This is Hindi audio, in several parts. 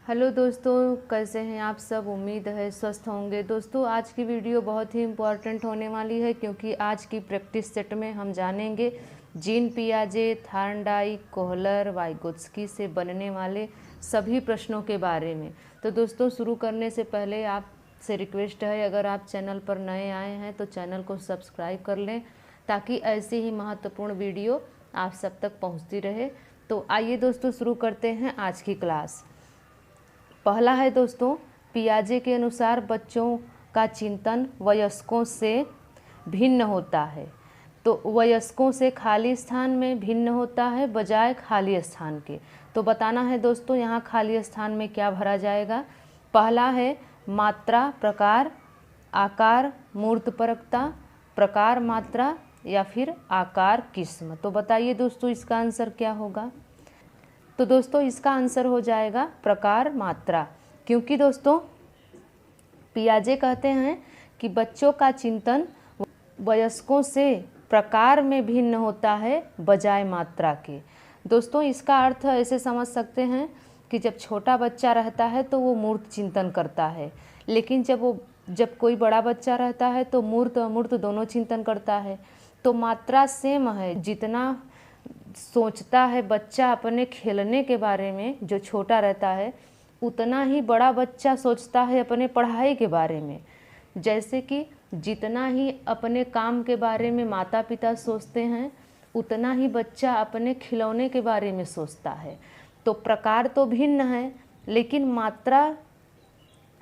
हेलो दोस्तों, कैसे हैं आप सब। उम्मीद है स्वस्थ होंगे। दोस्तों आज की वीडियो बहुत ही इम्पॉर्टेंट होने वाली है क्योंकि आज की प्रैक्टिस सेट में हम जानेंगे जीन पियाजे, थार्नडाइक, कोहलर, वाइगोत्स्की से बनने वाले सभी प्रश्नों के बारे में। तो दोस्तों शुरू करने से पहले आपसे रिक्वेस्ट है, अगर आप चैनल पर नए आए हैं तो चैनल को सब्सक्राइब कर लें ताकि ऐसी ही महत्वपूर्ण वीडियो आप सब तक पहुँचती रहे। तो आइए दोस्तों शुरू करते हैं आज की क्लास। पहला है दोस्तों, पियाजे के अनुसार बच्चों का चिंतन वयस्कों से भिन्न होता है। तो वयस्कों से खाली स्थान में भिन्न होता है बजाय खाली स्थान के। तो बताना है दोस्तों यहाँ खाली स्थान में क्या भरा जाएगा। पहला है मात्रा, प्रकार, आकार, मूर्तपरकता, प्रकार, मात्रा या फिर आकार, किस्म। तो बताइए दोस्तों इसका आंसर क्या होगा। तो दोस्तों इसका आंसर हो जाएगा प्रकार, मात्रा, क्योंकि दोस्तों पियाजे कहते हैं कि बच्चों का चिंतन वयस्कों से प्रकार में भिन्न होता है बजाय मात्रा के। दोस्तों इसका अर्थ ऐसे समझ सकते हैं कि जब छोटा बच्चा रहता है तो वो मूर्त चिंतन करता है, लेकिन जब कोई बड़ा बच्चा रहता है तो मूर्त अमूर्त दोनों चिंतन करता है। तो मात्रा सेम है, जितना सोचता है बच्चा अपने खेलने के बारे में जो छोटा रहता है, उतना ही बड़ा बच्चा सोचता है अपने पढ़ाई के बारे में। जैसे कि जितना ही अपने काम के बारे में माता पिता सोचते हैं, उतना ही बच्चा अपने खिलौने के बारे में सोचता है। तो प्रकार तो भिन्न है लेकिन मात्रा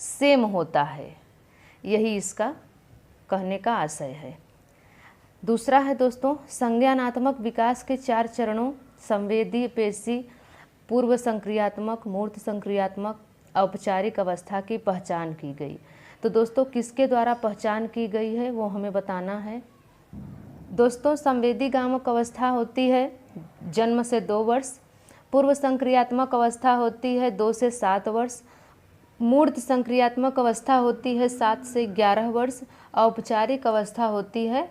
सेम होता है, यही इसका कहने का आशय है। दूसरा है दोस्तों, संज्ञानात्मक विकास के 4 चरणों संवेदी, पेशी, पूर्व संक्रियात्मक, मूर्त संक्रियात्मक, औपचारिक अवस्था की पहचान की गई। तो दोस्तों किसके द्वारा पहचान की गई है वो हमें बताना है। दोस्तों संवेदी गामक अवस्था होती है जन्म से 2 वर्ष, पूर्व संक्रियात्मक अवस्था होती है 2 से 7 वर्ष, मूर्त संक्रियात्मक अवस्था होती है 7 से 11 वर्ष, औपचारिक अवस्था होती है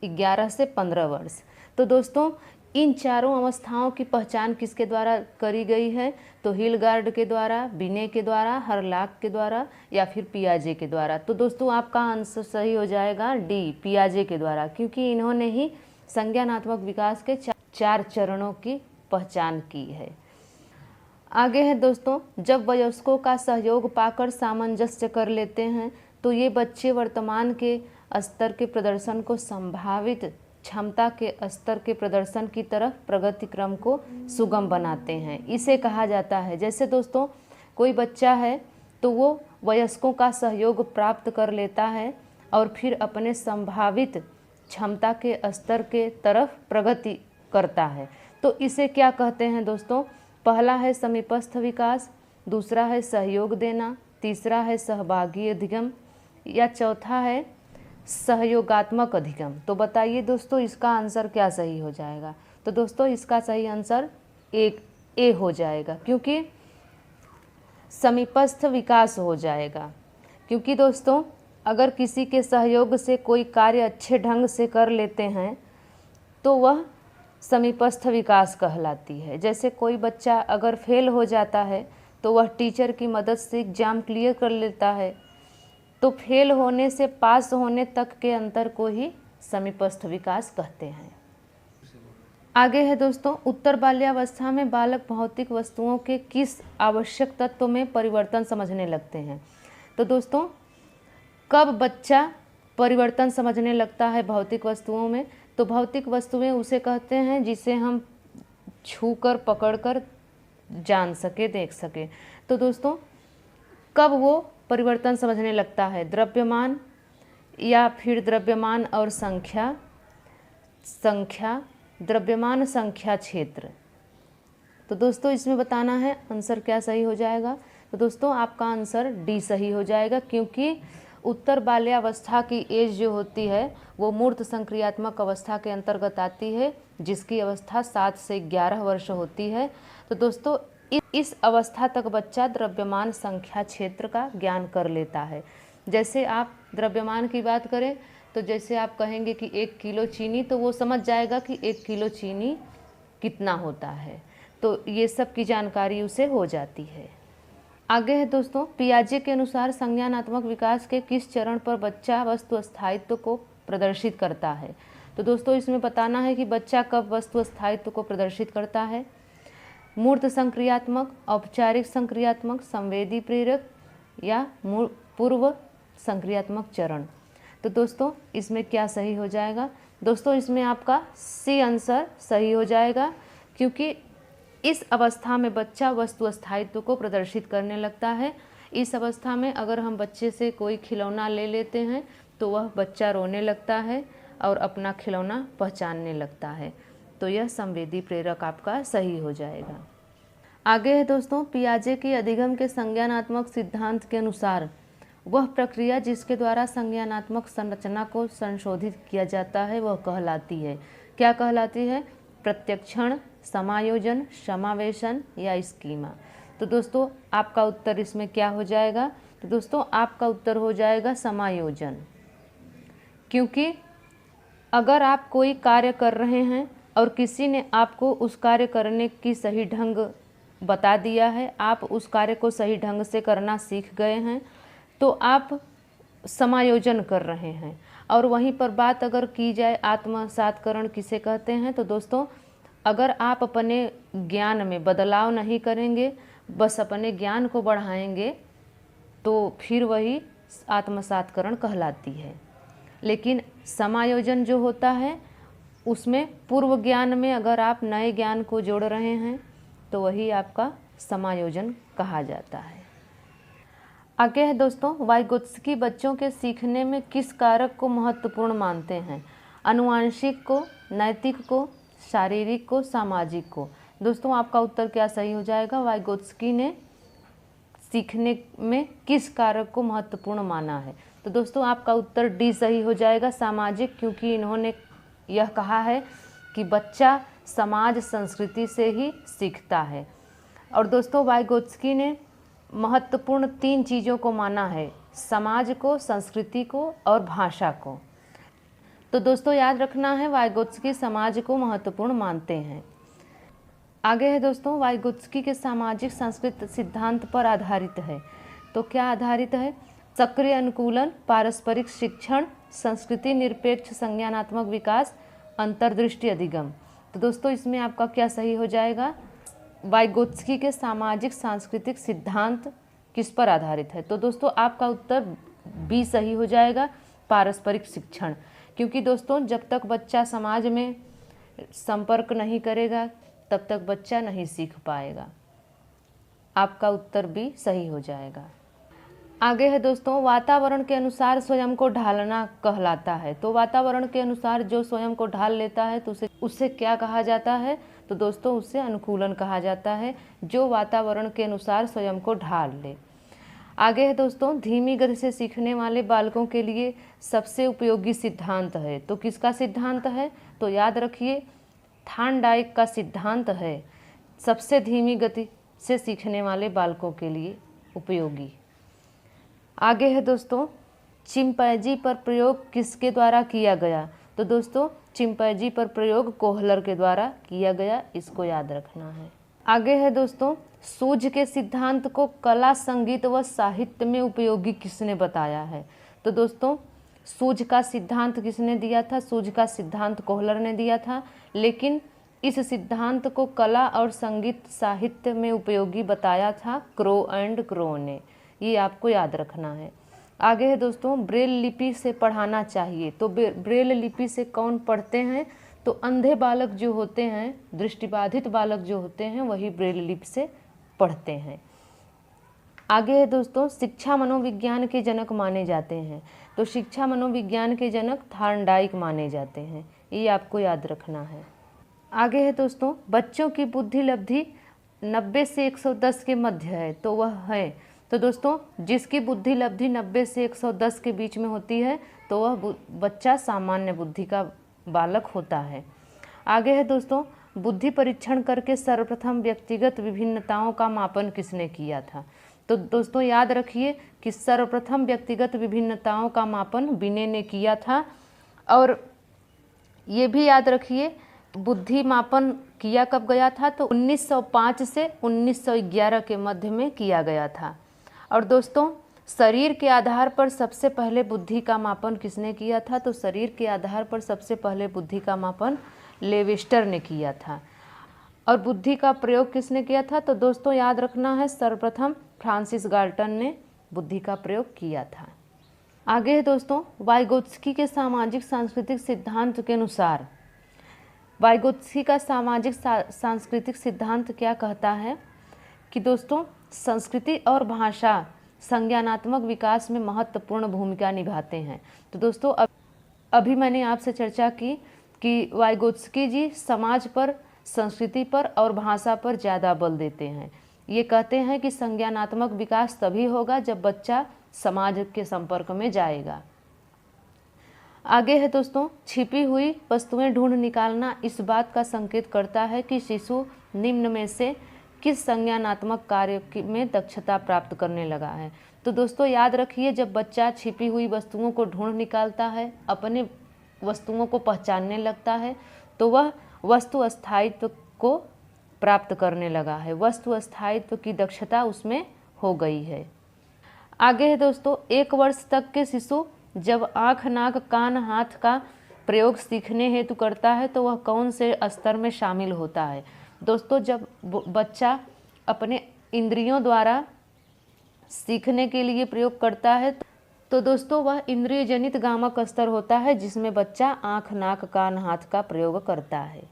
11 से 15 वर्ष। तो दोस्तों इन चारों अवस्थाओं की पहचान किसके द्वारा करी गई है। तो हिलगार्ड के द्वारा, बिने के द्वारा, हरलाक के द्वारा या फिर पियाजे के द्वारा। तो दोस्तों आपका आंसर सही हो जाएगा डी, पियाजे के द्वारा, क्योंकि इन्होंने ही संज्ञानात्मक विकास के 4 चरणों की पहचान की है। आगे है दोस्तों, जब वयस्कों का सहयोग पाकर सामंजस्य कर लेते हैं तो ये बच्चे वर्तमान के स्तर के प्रदर्शन को संभावित क्षमता के स्तर के प्रदर्शन की तरफ प्रगति क्रम को सुगम बनाते हैं। इसे कहा जाता है, जैसे दोस्तों कोई बच्चा है तो वो वयस्कों का सहयोग प्राप्त कर लेता है और फिर अपने संभावित क्षमता के स्तर के तरफ प्रगति करता है। तो इसे क्या कहते हैं दोस्तों। पहला है समीपस्थ विकास, दूसरा है सहयोग देना, तीसरा है सहभागी अधिगम या चौथा है सहयोगात्मक अधिगम। तो बताइए दोस्तों इसका आंसर क्या सही हो जाएगा। तो दोस्तों इसका सही आंसर ए हो जाएगा, क्योंकि समीपस्थ विकास हो जाएगा। क्योंकि दोस्तों अगर किसी के सहयोग से कोई कार्य अच्छे ढंग से कर लेते हैं तो वह समीपस्थ विकास कहलाती है। जैसे कोई बच्चा अगर फेल हो जाता है तो वह टीचर की मदद से एग्जाम क्लियर कर लेता है, तो फेल होने से पास होने तक के अंतर को ही समीपस्थ विकास कहते हैं। आगे है दोस्तों, उत्तर बाल्यावस्था में बालक भौतिक वस्तुओं के किस आवश्यक तत्व में परिवर्तन समझने लगते हैं। तो दोस्तों कब बच्चा परिवर्तन समझने लगता है भौतिक वस्तुओं में। तो भौतिक वस्तुएं उसे कहते हैं जिसे हम छू कर, पकड़ कर जान सके, देख सके। तो दोस्तों कब वो परिवर्तन समझने लगता है, द्रव्यमान या फिर द्रव्यमान और संख्या, द्रव्यमान, संख्या, क्षेत्र। तो दोस्तों इसमें बताना है आंसर क्या सही हो जाएगा। तो दोस्तों आपका आंसर डी सही हो जाएगा, क्योंकि उत्तर बाल्यावस्था की एज जो होती है वो मूर्त संक्रियात्मक अवस्था के अंतर्गत आती है, जिसकी अवस्था 7 से 11 वर्ष होती है। तो दोस्तों इस अवस्था तक बच्चा द्रव्यमान, संख्या, क्षेत्र का ज्ञान कर लेता है। जैसे आप द्रव्यमान की बात करें तो जैसे आप कहेंगे कि 1 किलो चीनी, तो वो समझ जाएगा कि 1 किलो चीनी कितना होता है। तो ये सब की जानकारी उसे हो जाती है। आगे है दोस्तों, पियाजे के अनुसार संज्ञानात्मक विकास के किस चरण पर बच्चा वस्तु स्थायित्व को प्रदर्शित करता है। तो दोस्तों इसमें बताना है कि बच्चा कब वस्तु स्थायित्व को प्रदर्शित करता है। मूर्त संक्रियात्मक, औपचारिक संक्रियात्मक, संवेदी प्रेरक या पूर्व संक्रियात्मक चरण। तो दोस्तों इसमें क्या सही हो जाएगा? दोस्तों इसमें आपका सी आंसर सही हो जाएगा, क्योंकि इस अवस्था में बच्चा वस्तु स्थायित्व को प्रदर्शित करने लगता है। इस अवस्था में अगर हम बच्चे से कोई खिलौना ले लेते हैं तो वह बच्चा रोने लगता है और अपना खिलौना पहचानने लगता है। तो यह संवेदी प्रेरक आपका सही हो जाएगा। आगे है दोस्तों, पियाजे के अधिगम के संज्ञानात्मक सिद्धांत के अनुसार वह प्रक्रिया जिसके द्वारा संज्ञानात्मक संरचना को संशोधित किया जाता है वह कहलाती है। क्या कहलाती है? प्रत्यक्षण, समायोजन, समावेशन या स्कीमा। तो दोस्तों आपका उत्तर इसमें क्या हो जाएगा? तो दोस्तों आपका उत्तर हो जाएगा समायोजन, क्योंकि अगर आप कोई कार्य कर रहे हैं और किसी ने आपको उस कार्य करने की सही ढंग बता दिया है, आप उस कार्य को सही ढंग से करना सीख गए हैं, तो आप समायोजन कर रहे हैं। और वहीं पर बात अगर की जाए आत्मसातकरण किसे कहते हैं, तो दोस्तों अगर आप अपने ज्ञान में बदलाव नहीं करेंगे, बस अपने ज्ञान को बढ़ाएंगे, तो फिर वही आत्मसातकरण कहलाती है। लेकिन समायोजन जो होता है उसमें पूर्व ज्ञान में अगर आप नए ज्ञान को जोड़ रहे हैं तो वही आपका समायोजन कहा जाता है। आगे है दोस्तों, वाइगोत्स्की बच्चों के सीखने में किस कारक को महत्वपूर्ण मानते हैं? आनुवांशिक को, नैतिक को, शारीरिक को, सामाजिक को। दोस्तों आपका उत्तर क्या सही हो जाएगा? वाइगोत्स्की ने सीखने में किस कारक को महत्वपूर्ण माना है? तो दोस्तों आपका उत्तर डी सही हो जाएगा, सामाजिक, क्योंकि इन्होंने यह कहा है कि बच्चा समाज संस्कृति से ही सीखता है। और दोस्तों वाइगोत्स्की ने महत्वपूर्ण 3 चीज़ों को माना है, समाज को, संस्कृति को और भाषा को। तो दोस्तों याद रखना है, वाइगोत्स्की समाज को महत्वपूर्ण मानते हैं। आगे है दोस्तों, वाइगोत्स्की के सामाजिक संस्कृत सिद्धांत पर आधारित है। तो क्या आधारित है? सक्रिय अनुकूलन, पारस्परिक शिक्षण, संस्कृति निरपेक्ष संज्ञानात्मक विकास, अंतर्दृष्टि अधिगम। तो दोस्तों इसमें आपका क्या सही हो जाएगा? वाइगोत्स्की के सामाजिक सांस्कृतिक सिद्धांत किस पर आधारित है? तो दोस्तों आपका उत्तर बी सही हो जाएगा, पारस्परिक शिक्षण, क्योंकि दोस्तों जब तक बच्चा समाज में संपर्क नहीं करेगा तब तक बच्चा नहीं सीख पाएगा। आपका उत्तर बी सही हो जाएगा। आगे है दोस्तों, वातावरण के अनुसार स्वयं को ढालना कहलाता है। तो वातावरण के अनुसार जो स्वयं को ढाल लेता है तो उससे क्या कहा जाता है? तो दोस्तों उससे अनुकूलन कहा जाता है, जो वातावरण के अनुसार स्वयं को ढाल ले। आगे है दोस्तों, धीमी गति से सीखने वाले बालकों के लिए सबसे उपयोगी सिद्धांत है। तो किसका सिद्धांत है? तो याद रखिए, थार्नडाइक का सिद्धांत है सबसे धीमी गति से सीखने वाले बालकों के लिए उपयोगी। आगे है दोस्तों, चिंपैंजी पर प्रयोग किसके द्वारा किया गया? तो दोस्तों चिंपैंजी पर प्रयोग कोहलर के द्वारा किया गया, इसको याद रखना है। आगे है दोस्तों, सूझ के सिद्धांत को कला, संगीत व साहित्य में उपयोगी किसने बताया है? तो दोस्तों सूझ का सिद्धांत किसने दिया था? सूझ का सिद्धांत कोहलर ने दिया था, लेकिन इस सिद्धांत को कला और संगीत साहित्य में उपयोगी बताया था क्रो एंड क्रो ने। ये आपको याद रखना है। आगे है दोस्तों, ब्रेल लिपि से पढ़ाना चाहिए। तो ब्रेल लिपि से कौन पढ़ते हैं? तो अंधे बालक जो होते हैं, दृष्टिबाधित बालक जो होते हैं, वही ब्रेल लिपि से पढ़ते हैं। आगे है दोस्तों, शिक्षा मनोविज्ञान के जनक माने जाते हैं। तो शिक्षा मनोविज्ञान के जनक थार्नडाइक माने जाते हैं, ये आपको याद रखना है। आगे है दोस्तों, बच्चों की बुद्धि लब्धि 90 से 110 के मध्य है, तो वह है। तो दोस्तों जिसकी बुद्धि लब्धि 90 से 110 के बीच में होती है तो वह बच्चा सामान्य बुद्धि का बालक होता है। आगे है दोस्तों, बुद्धि परीक्षण करके सर्वप्रथम व्यक्तिगत विभिन्नताओं का मापन किसने किया था? तो दोस्तों याद रखिए कि सर्वप्रथम व्यक्तिगत विभिन्नताओं का मापन बिने ने किया था। और ये भी याद रखिए बुद्धि मापन किया कब गया था? तो 1905 से 1911 के मध्य में किया गया था। और दोस्तों, शरीर के आधार पर सबसे पहले बुद्धि का मापन किसने किया था? तो शरीर के आधार पर सबसे पहले बुद्धि का मापन लेविस्टर ने किया था। और बुद्धि का प्रयोग किसने किया था? तो दोस्तों याद रखना है, सर्वप्रथम फ्रांसिस गाल्टन ने बुद्धि का प्रयोग किया था। आगे है दोस्तों, वाइगोत्स्की के सामाजिक सांस्कृतिक सिद्धांत के अनुसार, वाइगोत्स्की का सामाजिक सांस्कृतिक सिद्धांत क्या कहता है कि दोस्तों, संस्कृति और भाषा संज्ञानात्मक विकास में महत्वपूर्ण भूमिका निभाते हैं। तो दोस्तों अभी मैंने आपसे चर्चा की कि वाइगोत्स्की जी समाज पर, संस्कृति पर और भाषा पर ज़्यादा बल देते हैं। ये कहते हैं कि संज्ञानात्मक विकास तभी होगा जब बच्चा समाज के संपर्क में जाएगा। आगे है दोस्तों, छिपी हुई वस्तुएं ढूंढ निकालना इस बात का संकेत करता है कि शिशु निम्न में से किस संज्ञानात्मक कार्य में दक्षता प्राप्त करने लगा है। तो दोस्तों याद रखिए, जब बच्चा छिपी हुई वस्तुओं को ढूंढ निकालता है, अपने वस्तुओं को पहचानने लगता है, तो वह वस्तु स्थायित्व को प्राप्त करने लगा है। वस्तु स्थायित्व की दक्षता उसमें हो गई है। आगे है दोस्तों, 1 वर्ष तक के शिशु जब आँख, नाक, कान, हाथ का प्रयोग सीखने हेतु करता है तो वह कौन से स्तर में शामिल होता है? दोस्तों, जब बच्चा अपने इंद्रियों द्वारा सीखने के लिए प्रयोग करता है तो दोस्तों वह इंद्रिय जनित गामक स्तर होता है, जिसमें बच्चा आँख, नाक, कान, हाथ का प्रयोग करता है।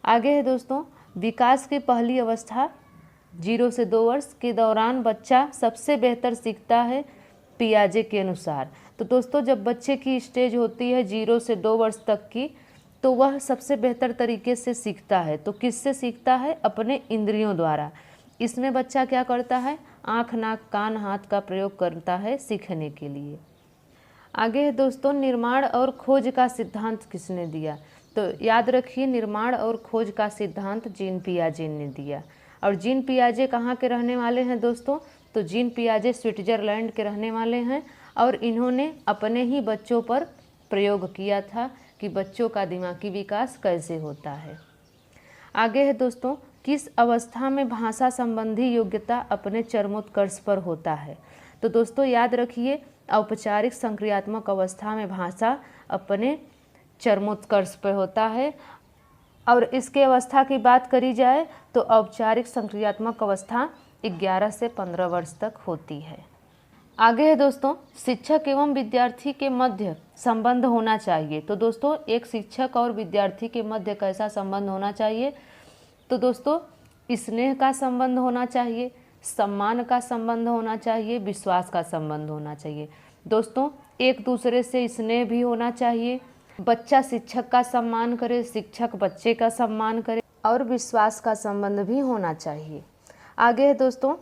आगे है दोस्तों, विकास की पहली अवस्था 0 से 2 वर्ष के दौरान बच्चा सबसे बेहतर सीखता है पियाजे के अनुसार। तो दोस्तों जब बच्चे की स्टेज होती है 0 से 2 वर्ष तक की, तो वह सबसे बेहतर तरीके से सीखता है। तो किससे सीखता है? अपने इंद्रियों द्वारा। इसमें बच्चा क्या करता है? आँख, नाक, कान, हाथ का प्रयोग करता है सीखने के लिए। आगे है दोस्तों, निर्माण और खोज का सिद्धांत किसने दिया? तो याद रखिए, निर्माण और खोज का सिद्धांत जीन पियाजे ने दिया। और जीन पियाजे कहाँ के रहने वाले हैं दोस्तों? तो जीन पियाजे स्विट्जरलैंड के रहने वाले हैं और इन्होंने अपने ही बच्चों पर प्रयोग किया था कि बच्चों का दिमागी विकास कैसे होता है। आगे है दोस्तों, किस अवस्था में भाषा संबंधी योग्यता अपने चरमोत्कर्ष पर होता है? तो दोस्तों याद रखिए, औपचारिक संक्रियात्मक अवस्था में भाषा अपने चरमोत्कर्ष पर होता है। और इसके अवस्था की बात करी जाए तो औपचारिक संक्रियात्मक अवस्था 11 से 15 वर्ष तक होती है। आगे है दोस्तों, शिक्षक एवं विद्यार्थी के मध्य संबंध होना चाहिए। तो दोस्तों एक शिक्षक और विद्यार्थी के मध्य कैसा संबंध होना चाहिए? तो दोस्तों स्नेह का संबंध होना चाहिए, सम्मान का संबंध होना चाहिए, विश्वास का संबंध होना चाहिए। दोस्तों एक दूसरे से स्नेह भी होना चाहिए, बच्चा शिक्षक का सम्मान करे, शिक्षक बच्चे का सम्मान करे, और विश्वास का संबंध भी होना चाहिए। आगे है दोस्तों,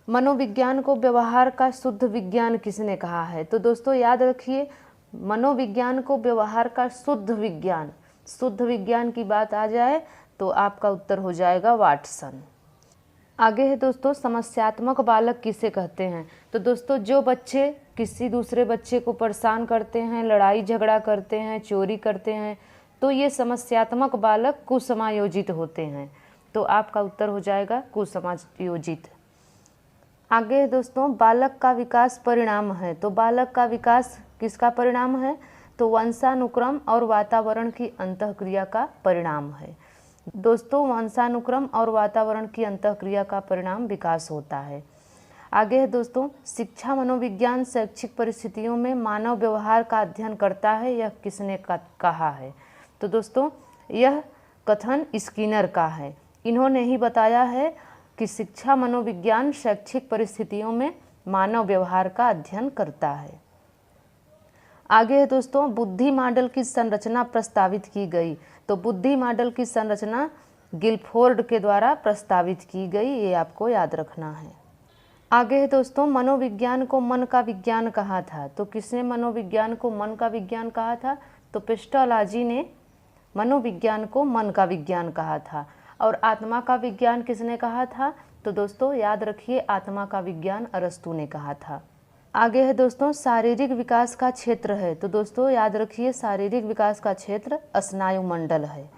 मनोविज्ञान को व्यवहार का शुद्ध विज्ञान किसने कहा है? तो दोस्तों याद रखिए, मनोविज्ञान को व्यवहार का शुद्ध विज्ञान की बात आ जाए तो आपका उत्तर हो जाएगा वाटसन। आगे है दोस्तों, समस्यात्मक बालक किसे कहते हैं? तो दोस्तों जो बच्चे किसी दूसरे बच्चे को परेशान करते हैं, लड़ाई झगड़ा करते हैं, चोरी करते हैं, तो ये समस्यात्मक बालक कुसमायोजित होते हैं। तो आपका उत्तर हो जाएगा कुसमायोजित। आगे है दोस्तों, बालक का विकास परिणाम है। तो बालक का विकास किसका परिणाम है? तो वंशानुक्रम और वातावरण की अंतःक्रिया का परिणाम है। दोस्तों वंशानुक्रम और वातावरण की अंतःक्रिया का परिणाम विकास होता है। आगे है दोस्तों, शिक्षा मनोविज्ञान शैक्षिक परिस्थितियों में मानव व्यवहार का अध्ययन करता है, यह किसने कहा है? तो दोस्तों यह कथन स्किनर का है। इन्होंने ही बताया है कि शिक्षा मनोविज्ञान शैक्षिक परिस्थितियों में मानव व्यवहार का अध्ययन करता है। आगे है दोस्तों, बुद्धि मॉडल की संरचना प्रस्तावित की गई। तो बुद्धि मॉडल की संरचना गिलफोर्ड के द्वारा प्रस्तावित की गई, ये आपको याद रखना है। आगे है दोस्तों, मनोविज्ञान को मन का विज्ञान कहा था। तो किसने मनोविज्ञान को मन का विज्ञान कहा था? तो पेस्टोलॉजी ने मनोविज्ञान को मन का विज्ञान कहा था। और आत्मा का विज्ञान किसने कहा था? तो दोस्तों याद रखिए, आत्मा का विज्ञान अरस्तू ने कहा था। आगे है दोस्तों, शारीरिक विकास का क्षेत्र है। तो दोस्तों याद रखिए, शारीरिक विकास का क्षेत्र स्नायुमंडल है।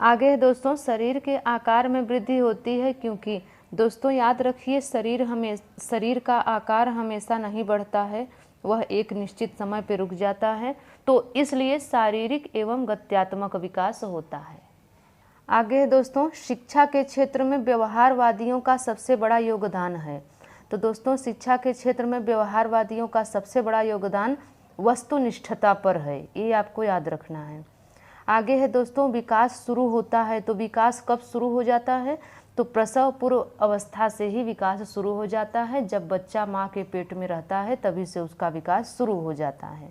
आगे है दोस्तों, शरीर के आकार में वृद्धि होती है, क्योंकि दोस्तों याद रखिए शरीर का आकार हमेशा नहीं बढ़ता है, वह एक निश्चित समय पर रुक जाता है। तो इसलिए शारीरिक एवं गत्यात्मक विकास होता है। आगे है दोस्तों, शिक्षा के क्षेत्र में व्यवहारवादियों का सबसे बड़ा योगदान है। तो दोस्तों शिक्षा के क्षेत्र में व्यवहारवादियों का सबसे बड़ा योगदान वस्तुनिष्ठता पर है, ये आपको याद रखना है। आगे है दोस्तों, विकास शुरू होता है। तो विकास कब शुरू हो जाता है? तो प्रसव पूर्व अवस्था से ही विकास शुरू हो जाता है। जब बच्चा माँ के पेट में रहता है तभी से उसका विकास शुरू हो जाता है।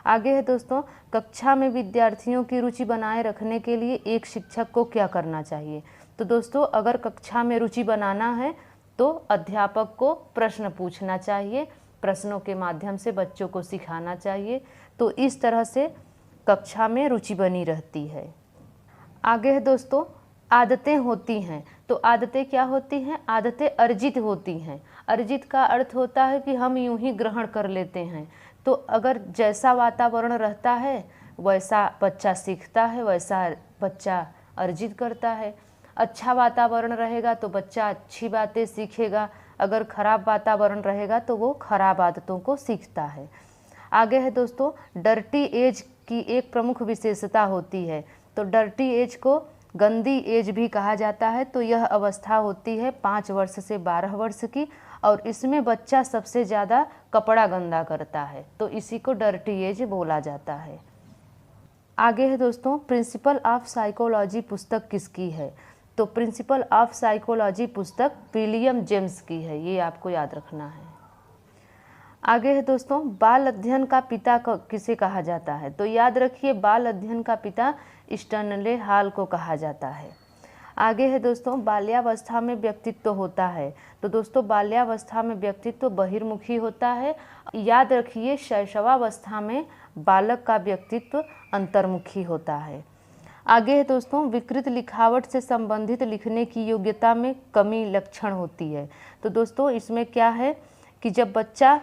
आगे है दोस्तों, कक्षा में विद्यार्थियों की रुचि बनाए रखने के लिए एक शिक्षक को क्या करना चाहिए? तो दोस्तों अगर कक्षा में रुचि बनाना है तो अध्यापक को प्रश्न पूछना चाहिए, प्रश्नों के माध्यम से बच्चों को सिखाना चाहिए। तो इस तरह से कक्षा में रुचि बनी रहती है। आगे है दोस्तों, आदतें होती हैं। तो आदतें क्या होती हैं? आदतें अर्जित होती हैं। अर्जित का अर्थ होता है कि हम यूं ही ग्रहण कर लेते हैं। तो अगर जैसा वातावरण रहता है वैसा बच्चा सीखता है, वैसा बच्चा अर्जित करता है। अच्छा वातावरण रहेगा तो बच्चा अच्छी बातें सीखेगा, अगर खराब वातावरण रहेगा तो वो खराब आदतों को सीखता है। आगे है दोस्तों, डर्टी एज की एक प्रमुख विशेषता होती है। तो डर्टी एज को गंदी एज भी कहा जाता है। तो यह अवस्था होती है 5 वर्ष से 12 वर्ष की, और इसमें बच्चा सबसे ज़्यादा कपड़ा गंदा करता है, तो इसी को डर्टी एज बोला जाता है। आगे है दोस्तों, प्रिंसिपल ऑफ साइकोलॉजी पुस्तक किसकी है? तो प्रिंसिपल ऑफ साइकोलॉजी पुस्तक विलियम जेम्स की है, ये आपको याद रखना है। आगे है दोस्तों, बाल अध्ययन का पिता किसे कहा जाता है? तो याद रखिए बाल अध्ययन का पिता स्टैनले हॉल को कहा जाता है। आगे है दोस्तों, बाल्यावस्था में व्यक्तित्व होता है। तो दोस्तों बाल्यावस्था में व्यक्तित्व बहिर्मुखी होता है। याद रखिए शैशवावस्था में बालक का व्यक्तित्व अंतर्मुखी होता है। आगे है दोस्तों, विकृत लिखावट से संबंधित लिखने की योग्यता में कमी लक्षण होती है। तो दोस्तों इसमें क्या है कि जब बच्चा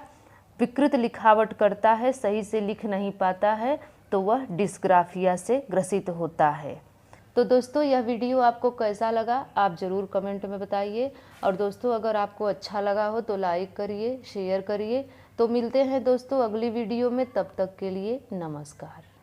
विकृत लिखावट करता है, सही से लिख नहीं पाता है, तो वह डिस्ग्राफिया से ग्रसित होता है। तो दोस्तों यह वीडियो आपको कैसा लगा आप ज़रूर कमेंट में बताइए, और दोस्तों अगर आपको अच्छा लगा हो तो लाइक करिए, शेयर करिए। तो मिलते हैं दोस्तों अगली वीडियो में, तब तक के लिए नमस्कार।